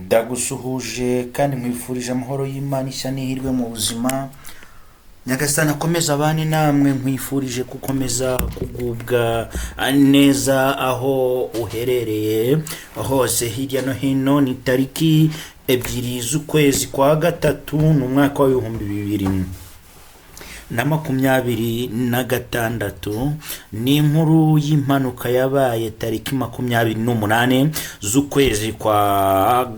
Ndagusuhuje kandi nkwifurije amahoro y'Imana ishya n'ihirwe mu buzima. Nyagasani akomeza abane namwe, nkwifurije gukomeza kugubwa neza aho uherereye hose hirya no hino. Ni tariki 2 z'ukwezi kwa gatatu n'umwaka wa 2026. Ni inkuru y'impanuka yabaye tariki 28 z'ukwezi kwa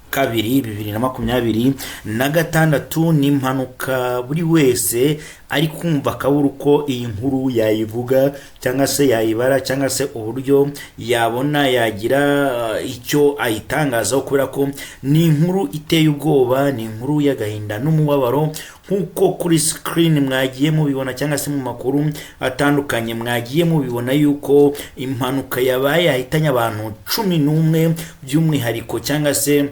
kabiri 2026. Ni impanuka buri wese ari kumva akabura uko iyi nkuru yayivuga cyangwa se yayibara cyangwa se uburyo yabona yagira icyo ayitangazaho, kubera ko ni inkuru iteye ubwoba, ni inkuru y'agahinda n'umubabaro. Nkuko kuri screen mwagiye mubibona cyangwa se mu makuru atandukanye mwagiye mubibona yuko impanuka yabaye yahitanye abantu 11 by'umwihariko, cyangwa se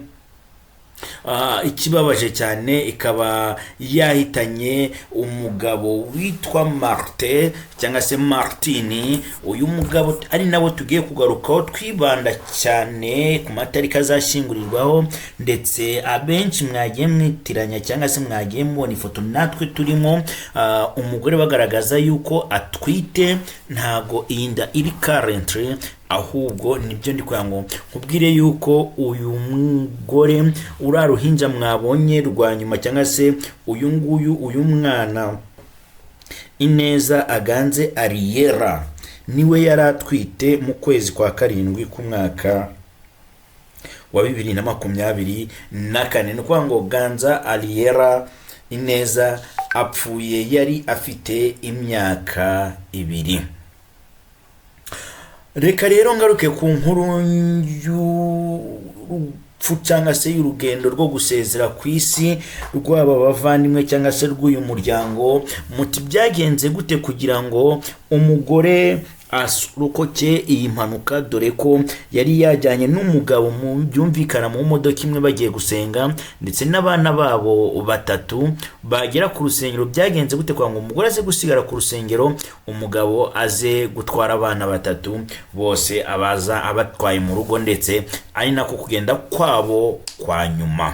ikibabaje cyane ikaba yahitanye umugabo witwa Martin cyangwa se Martini. Uyu mugabo ari nabo tugiye kugarukaho twibanda cyane ku matariki azashyingurirwaho, ndetse abenshi mwagiye mwitiranya cyangwa se mwagiye mubona ifoto natwe turimo, umugore bagaragaza yuko atwite. Ntago iyi nda iri currently, ahubwo nibyo ndi kugira ngo nkubwire yuko uyu mugore uraruhinja mwabonye rwa nyuma, cyangwa se uyu mwana Ineza Aganze Ariella niwe yari atwite mu kwezi kwa karindwi k'umwaka wa 2024. Ni ukuvuga ngo Ganza Ariella Ineza apfuye yari afite imyaka 2. Reka rero ngaruke ku nkuru y'urupfu cyangwa se y'urugendo rwo gusezera ku isi rw'aba bavandimwe cyangwa se rw'uyu muryango. Muti byagenze gute kugira ngo umugore asurokoke iyi mpanuka, dore ko yari yajyanye n'umugabo mu byumvikana mu modoka imwe bagiye gusenga, ndetse n'abana babo 3 bagera ku rusengero. Byagenze gute kugira ngo umugore aze gusigara ku rusengero, umugabo aze gutwara abana 3 bose abaza abatwaye mu rugo, ndetse ari nako kugenda kwabo kwa nyuma.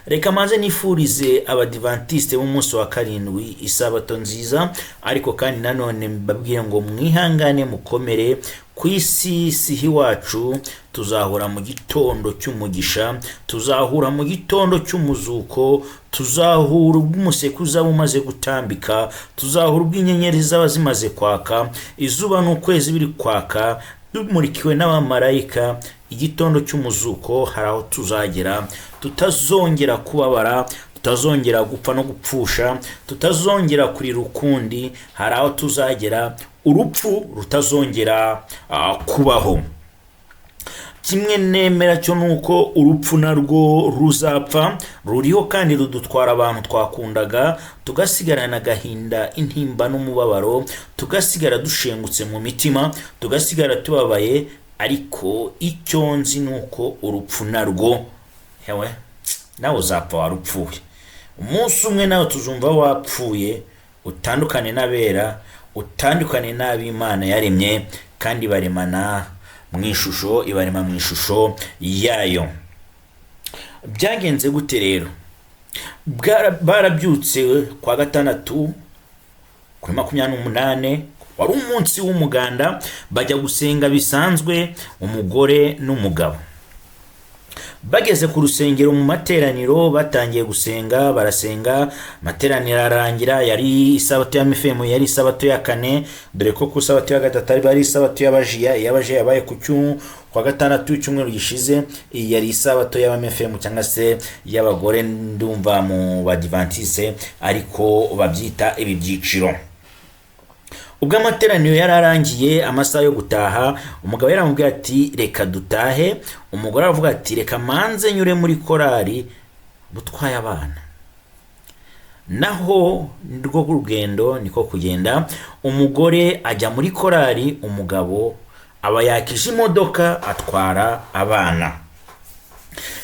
Reka maze nifurize abadivantiste b'umunsi wa karindwi isabato nziza, ariko kandi nanone mbabwiye ngo mwihangane mukomere. Ku isi sihi wacu tuzahura mu gitondo cy'umugisha, tuzahura mu gitondo cy'umuzuko, tuzahura ubw'umusekuza bumaze gutambika, tuzahura ubw'inyenyeri zaba zimaze kwaka, izuba n'ukwezi biri kwaka, dumurikiwe n'abamarayika. Igitondo cy'umuzuko hari aho tuzagera, tutazongera kubabara, tutazongera gupfa no gupfusha, tutazongera kurira ukundi. Hari aho tuzagera urupfu rutazongera kubaho. Kimwe nemera cyo nuko urupfu narwo ruzapfa, ruriho kandi rudutwara abantu twakundaga, tugasigarana agahinda, intimba n'umubabaro, tugasigara dushengutse mu mitima, tugasigara tubabaye. Ariko icyo nzi nuko urupfu narwo hewe nawe uzapfa warupfuye. Umunsi umwe nawe tuzumva wapfuye, utandukane n'abera, utandukane n'ab'Imana yaremye kandi baremana mu ishusho, ibarema mu ishusho yayo. Byagenze gute rero? Barabyutse kwa gatandatu kuri 28, wari umunsi w'umuganda, bajya gusenga bisanzwe umugore n'umugabo. Bageze ku rusengero mu materaniro, batangiye gusenga, barasenga, materaniro arangira. Yari isabato ya mifemo, yari isabato ya 4, dore ko ku sabato ya 3 bari isabato y'abajiya. Yabaye ku kwa gatandatu cyumweru gishize, yari isabato y'abamefemo cyangwa se y'abagore, ndumva mu badivantiste ariko babyita ibi byiciro. Ubwo amateraniro yararangiye, amasaha yo gutaha, umugabo yaramubwiye ati reka dutahe. Umugore aravuga ati reka manze nyure muri korari butwaye abana. Naho nirwo rugendo niko kugenda. Umugore ajya muri korari, umugabo aba yakije imodoka atwara abana.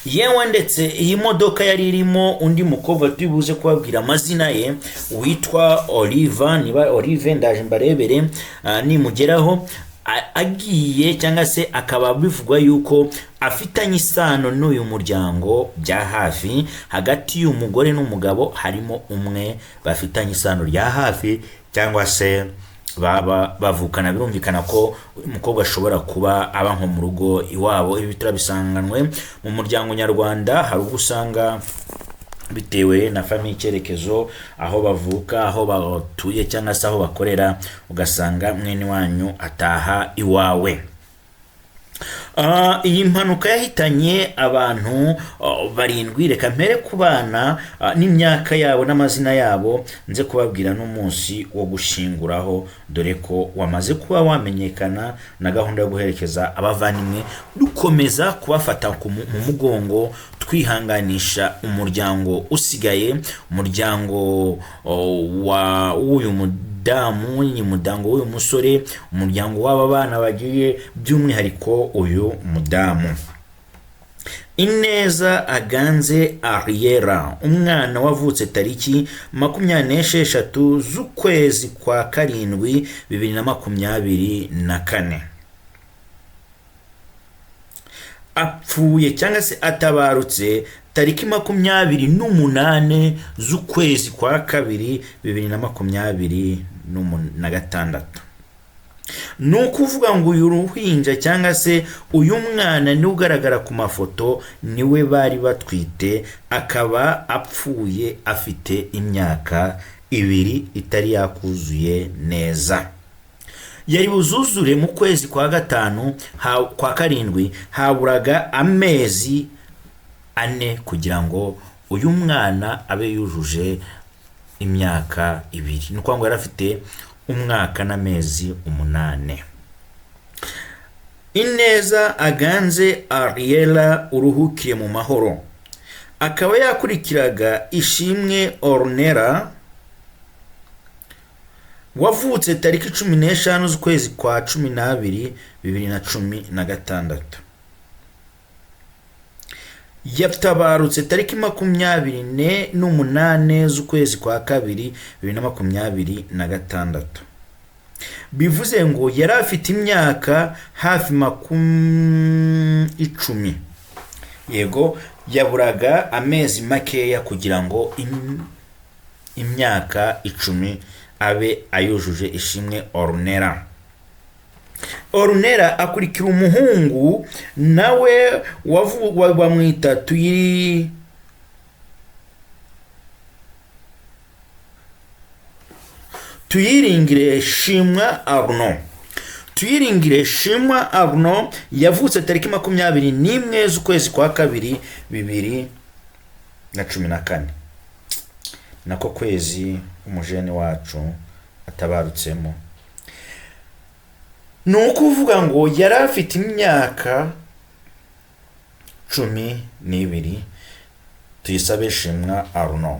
Yewe ndetse iyi modoka yari irimo undi mukobwa tubibuze kubabwira amazina ye, witwa Oliva. Niba Olive ndaje mbarebere nimugeraho. agiye cyangwa se akaba bivugwa yuko afitanye isano n'uyu muryango bya hafi. Hagati y'umugore n'umugabo harimo umwe bafitanye isano rya hafi cyangwa se baba bavukana. Birumvikana ko umukobwa ashobora kuba aba nko mu rugo iwabo. Ibi turabisanganwe mu muryango nyarwanda. Hari ubwo usanga bitewe na famiye icyerekezo, aho bavuka, aho batuye cyangwa se aho bakorera, ugasanga mwene wanyu ataha iwawe. Iyi mpanuka yahitanye abantu barindwi. Reka mpere ku bana n'imyaka yabo n'amazina yabo, nze kubabwira n'umunsi wo gushinguraho, dore ko wamaze kuba wamenyekana na gahunda yo guherekeza abavandimwe, dukomeza kubafata mu mugongo, twihanganisha umuryango usigaye, umuryango w'uyu muryango w'uyu musore, umuryango w'aba bana bagiye, by'umwihariko uyu mudamu. Ineza Aganze Ariella, umwana wavutse tariki 26 z'ukwezi kwa karindwi 2024, apfuye cyangwa se atabarutse tariki 28 z'ukwezi kwa kabiri 2026. ni ukuvuga ngo uyu ruhinja cyangwa se uyu mwana ni ugaragara ku mafoto niwe bari batwite, akaba apfuye afite imyaka 2 itari yakuzuye neza. Yari buzuzure mu kwezi kwa gatanu kwa karindwi, haburaga amezi 4 kugira ngo uyu mwana abe yujuje imyaka 2. Ni ukuvuga ngo yari afite umwaka n'amezi 8. Ineza Aganze Ariella uruhukire mu mahoro. Akaba yakurikiraga Ishimwe Ornella wavutse tariki 15 z'ukwezi kwa 12 2016. Yatabarutse tariki 28 z'ukwezi kwa kabiri 2026. Bivuze ngo yari afite imyaka hafi 10. Yego, yaburaga amezi makeya kugira ngo imyaka 10 abe ayujuje Ishimwe Ornella. Ornella akurikira umuhungu nawe bamwita Tuyiringire Shimwa Arnaud. Tuyiringire Shimwa Arnaud yavutse tariki 21 z'ukwezi kwa kabiri 2014. Nako kwezi umujene wacu atabarutsemo. Ni ukuvuga ngo yari afite imyaka 12. Tuyisabe Shimwa Arnaud.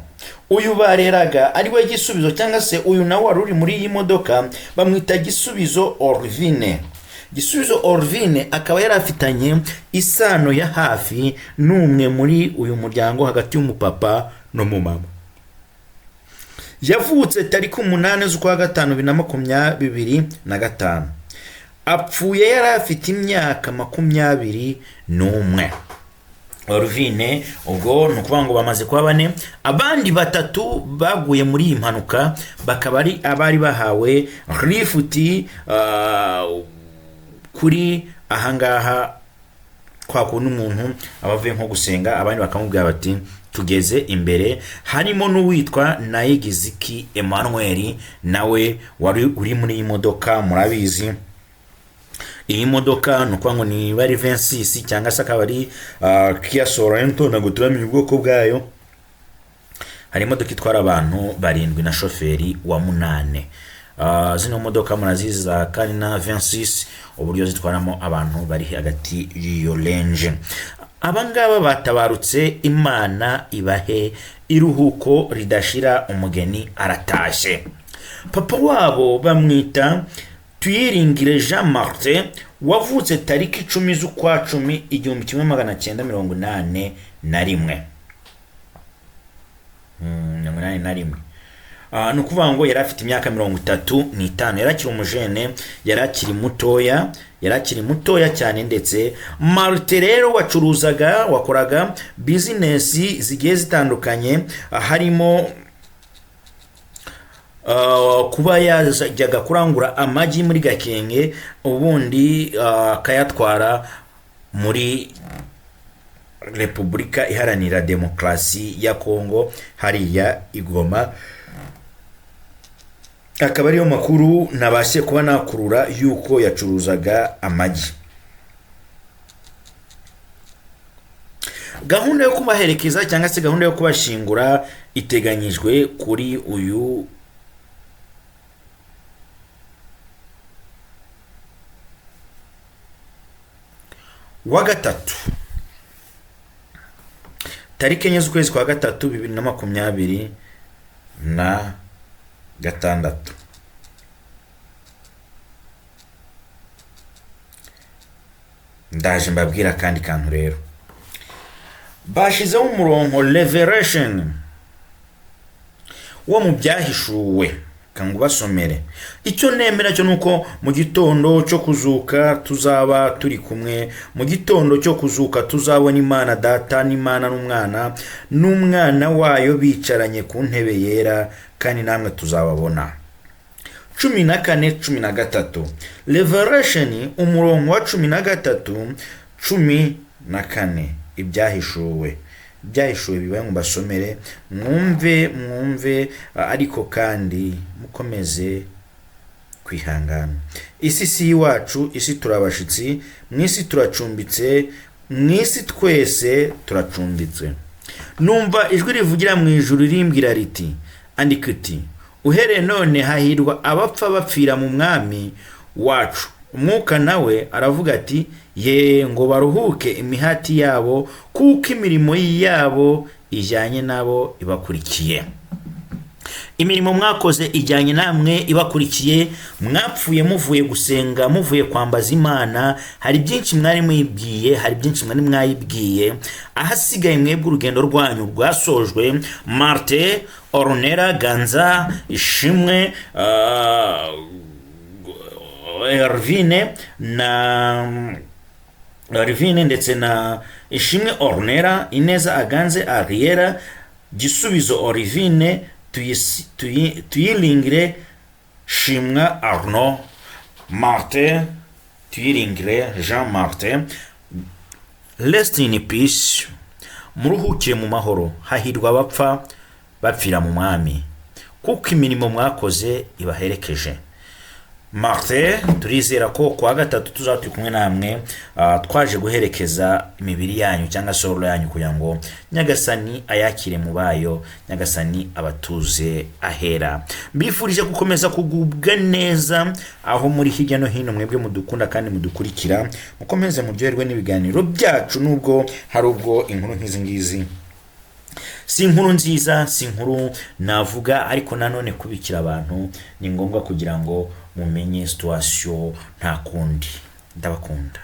Uyu bareraga ari we Gisubizo cyangwa se uyu nawe wari uri muri iyi modoka bamwita Gisubizo Orvine. Gisubizo Orvine akaba yari afitanye isano ya hafi n'umwe muri uyu muryango hagati y'umupapa no mu mama. Yavutse tariki 8 z'ukwa gatanu 2025. Apfuye yari afite imyaka 21. Orvine ubwo nukuvuga ngo bamaze kuba 4. Abandi 3 baguye muri iyi mpanuka bakaba ari abari bahawe rifuti kuri ahangaha kwa kuntu umuntu abavuye nko gusenga, abandi bakamubwira bati tugeze imbere. Harimo n'uwitwa Nayigiziki Emmanuel nawe wari uri muri iyi modoka. Murabizi iyi modoka nuko ngo ni bari 26 cyangwa se akaba ari Kia Sorento, ntabwo turamenya ubwoko bwayo. Hari imodoka itwara abantu 7 na shoferi wa 8. Zino modoka muraziza kandi na 26 uburyo zitwaramo abantu bari hagati y'iyo range. Abangaba batabarutse, Imana ibahe iruhuko ridashira, umugeni aratashe. Papa wabo bamwita Tuyiringire Jean Martin wavutse tariki 10 z'ukwa 10 1981. ni ukuvuga ngo yari afite imyaka 35, yari akiri umujene, yari akiri mutoya cyane. Ndetse Martin rero wakoraga bizinesi zigiye zitandukanye, harimo kuba yajyaga kurangura amagi muri Gakenke, ubundi akayatwara muri Repubulika Iharanira Demokarasi ya Kongo hariya i Goma. Akaba ariyo makuru nabashe kuba nakurura yuko yacuruzaga amagi. Gahunda yo kubaherekeza cyangwa se gahunda yo kubashingura iteganyijwe kuri uyu wa gatatu, tariki 4 z'ukwezi kwa gatatu 2026. Ndaje mbabwira kandi kantu rero bashizeho umurongo Revelation wo mu byahishuwe, kangu basomere. Icyo nemera cyo nuko mu gitondo cyo kuzuka tuzaba turi kumwe, mu gitondo cyo kuzuka tuzabona Imana Data n'Imana n'umwana wayo bicaranye ku ntebe yera, kandi namwe tuzababona. 14-13 Revelation umurongo wa 13-14 ibyahishuwe bibaye ngo basomere mwumve, ariko kandi mukomeze kwihangana. Isi si iwacu, isi turabashitsi, mwisi turacumbitse, mwisi twese turacumbitse. Numva ijwi rivugira mu ijuru rimbwira riti, andika uti, uhereye none hahirwa abapfa bapfira mu mwami wacu. Umwuka nawe aravuga ati, ye ngo baruhuke imihati yabo, kuko imirimo yabo ijyanye nabo ibakurikiye. Imirimo mwakoze ijyanye namwe ibakurikiye, mwapfuye muvuye gusenga, muvuye kwambaza Imana. Hari byinshi mwari mwibwiye, hari byinshi mwari mwayibwiye. Ahasigaye mwebwe urugendo rwanyu rwasojwe. Martin, Ornella, Ganza, Ishimwe, Rivine ndetse na Ishimwe Ornella, Ineza Aganze, Ariera, Gisubizo Orivine, Tuyilingire Shimwa Arnaud, Martin Tuyilingire Jean Martin. Rest in peace, muruhukire mu mahoro. Hahirwa abapfa bapfira mu mwami, kuko imirimo mwakoze ibaherekeje. Martin, turizera ko kwa gatatu tuzaturi kumwe namwe, twaje guherekeza imibiri yanyu cyangwa soro yanyu kugira ngo Nyagasani ayakire mu bayo, Nyagasani abatuze ahera. Mbifurije gukomeza kugubwa neza aho muri hirya no hino, mwebwe mudukunda kandi mudukurikira, mukomeze muryoherwe n'ibiganiro byacu, nubwo hari ubwo inkuru nk'izi ngizi si inkuru nziza, si inkuru navuga, ariko nanone kubikira abantu ni ngombwa kugira ngo mumenye situation nta kundi. Ndabakunda.